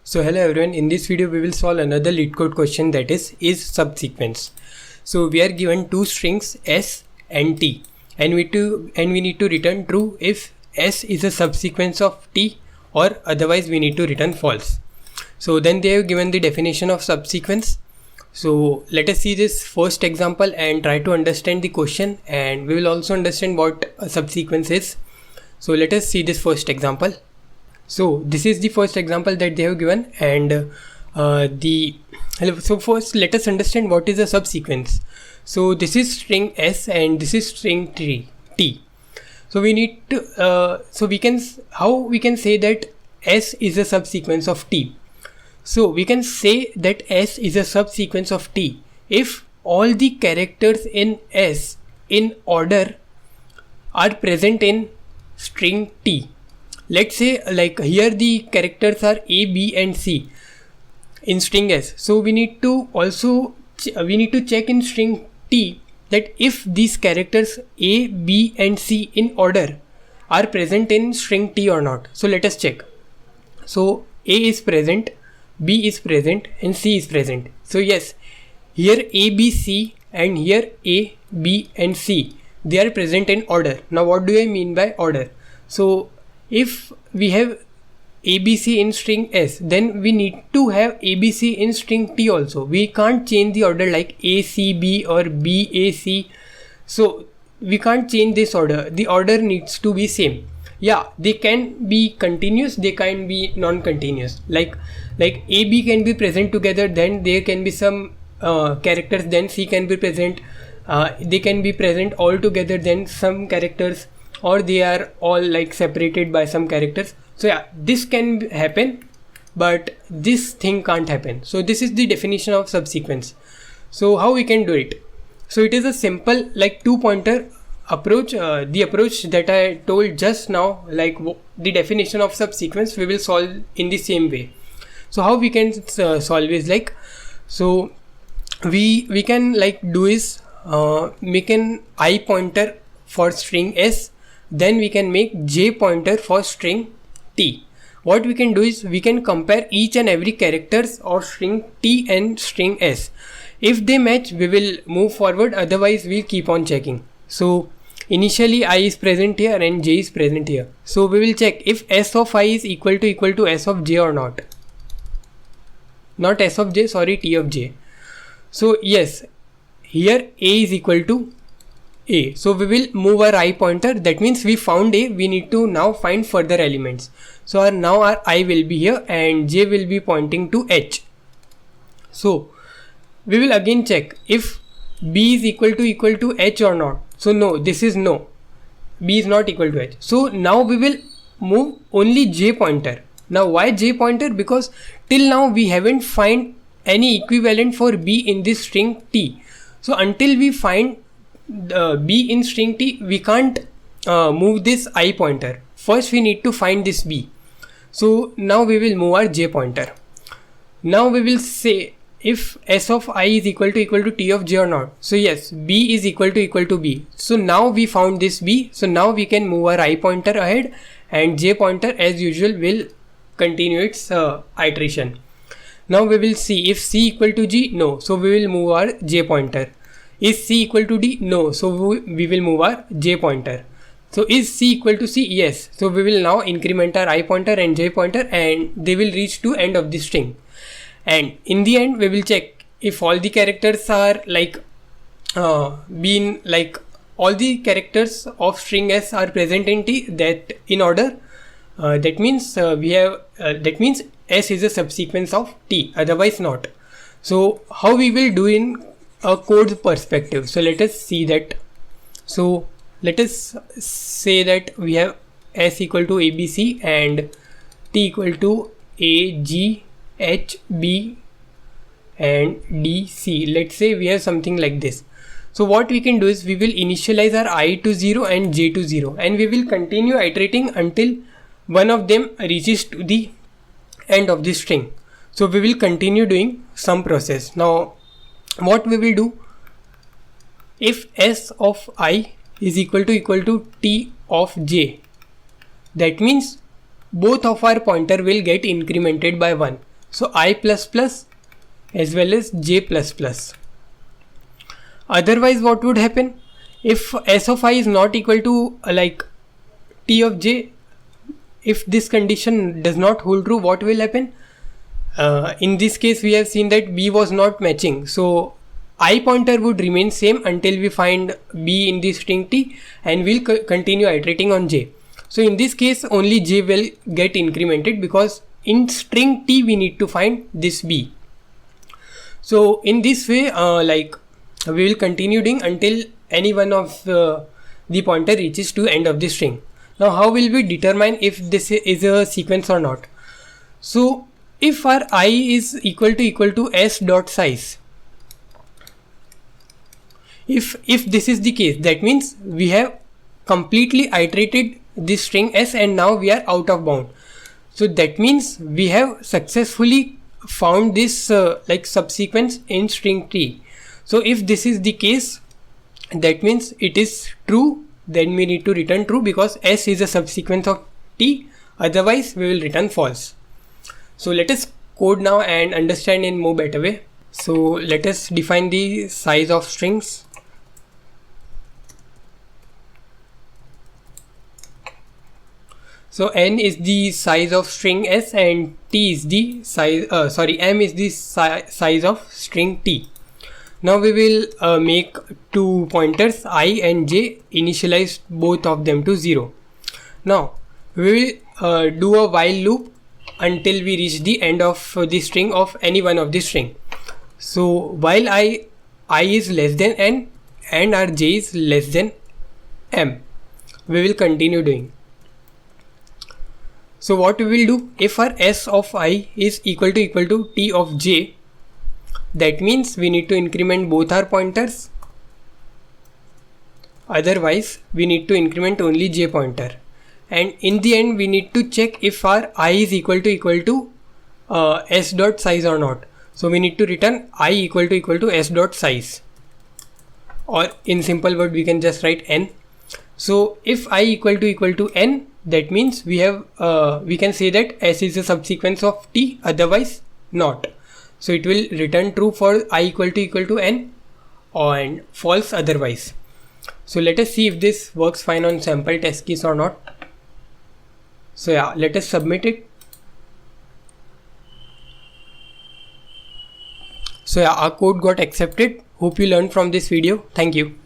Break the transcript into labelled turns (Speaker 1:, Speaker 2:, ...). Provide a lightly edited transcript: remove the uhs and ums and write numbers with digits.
Speaker 1: So hello everyone, in this video we will solve another leet code question, that is subsequence. So we are given two strings s and t, and we need to return true if s is a subsequence of t, or otherwise we need to return false. So then they have given the definition of subsequence. So let us see this first example and try to understand the question, and we will also understand what a subsequence is. So let us see this first example. So this is the first example that they have given, and so first let us understand what is a subsequence. So this is string s and this is string t. So we need to how we can say that s is a subsequence of t. So we can say that s is a subsequence of t if all the characters in s in order are present in string t. Let's say like here the characters are a, b and c in string s. So we need to check in string t that if these characters a, b and c in order are present in string t or not. So let us check. So a is present, b is present and c is present. So yes, here a, b, c and here a, b and c, they are present in order. Now what do I mean by order? So if we have ABC in string S, then we need to have ABC in string T also. We can't change the order like ACB or BAC. So we can't change this order. The order needs to be same. Yeah, they can be continuous, they can be non-continuous. Like AB can be present together, then there can be some characters, then C can be present. They can be present all together, then some characters, or they are all like separated by some characters. So yeah, this can happen, but this thing can't happen. So this is the definition of subsequence. So how we can do it? So it is a simple like two pointer approach. The approach that I told just now, like the definition of subsequence, we will solve in the same way. So how we can solve is like, so we can like do is make an I pointer for string s, then we can make j pointer for string t. What we can do is we can compare each and every characters of string t and string s. If they match, we will move forward, otherwise we'll keep on checking. So initially I is present here and j is present here. So we will check if s of I is equal to s of j or not. Not s of j, sorry, t of j. So yes, here a is equal to a. So we will move our I pointer. That means we found a. We need to now find further elements. So now our I will be here and j will be pointing to h. So we will again check if b is equal to h or not. So no, this is no. B is not equal to h. So now we will move only j pointer. Now why j pointer? Because till now we haven't find any equivalent for b in this string t. So until we find b in string t, we can't move this I pointer. First we need to find this b. So now we will move our j pointer. Now we will say if s of I is equal to t of j or not. So yes, b is equal to b. So now we found this b. So now we can move our I pointer ahead, and j pointer as usual will continue its iteration. Now we will see if c equal to g, no. So we will move our j pointer. Is c equal to d? No. So we will move our j pointer. So is c equal to c? Yes. So we will now increment our I pointer and j pointer, and they will reach to end of the string. And in the end we will check if all the characters are like all the characters of string s are present in t, that in order. That means that means s is a subsequence of t, otherwise not. So how we will do in a code perspective? So let us see that. So let us say that we have s equal to abc and t equal to a, g, h, b and d, c. Let's say we have something like this. So what we can do is we will initialize our I to 0 and j to 0, and we will continue iterating until one of them reaches to the end of the string. So we will continue doing some process. Now what we will do, if s of I is equal to t of j, that means both of our pointer will get incremented by 1. So I plus plus as well as j plus plus. Otherwise, what would happen if s of I is not equal to like t of j? If this condition does not hold true, what will happen? In this case, we have seen that b was not matching, so I pointer would remain same until we find b in the string t, and we'll continue iterating on j. So in this case, only j will get incremented because in string t we need to find this b. So in this way, we will continue doing until any one of the pointer reaches to end of the string. Now how will we determine if this is a sequence or not? So if our I is equal to s dot size, if this is the case, that means we have completely iterated this string s and now we are out of bound. So that means we have successfully found this subsequence in string t. So if this is the case, that means it is true, then we need to return true because s is a subsequence of t, otherwise we will return false. So let us code now and understand in more better way. So let us define the size of strings. So n is the size of string s and t is the size, m is the size of string t. Now we will make two pointers I and j, initialize both of them to 0. Now we will do a while loop until we reach the end of the string of any one of the string. So while I is less than n and our j is less than m, we will continue doing. So what we will do, if our s of I is equal to t of j, that means we need to increment both our pointers, otherwise we need to increment only j pointer, and in the end we need to check if our I is equal to s dot size or not. So we need to return I equal to s dot size, or in simple word we can just write n. So if I equal to n, that means we have we can say that s is a subsequence of t, otherwise not. So it will return true for I equal to n and false otherwise. So let us see if this works fine on sample test case or not. So yeah, let us submit it. So yeah, our code got accepted. Hope you learned from this video. Thank you.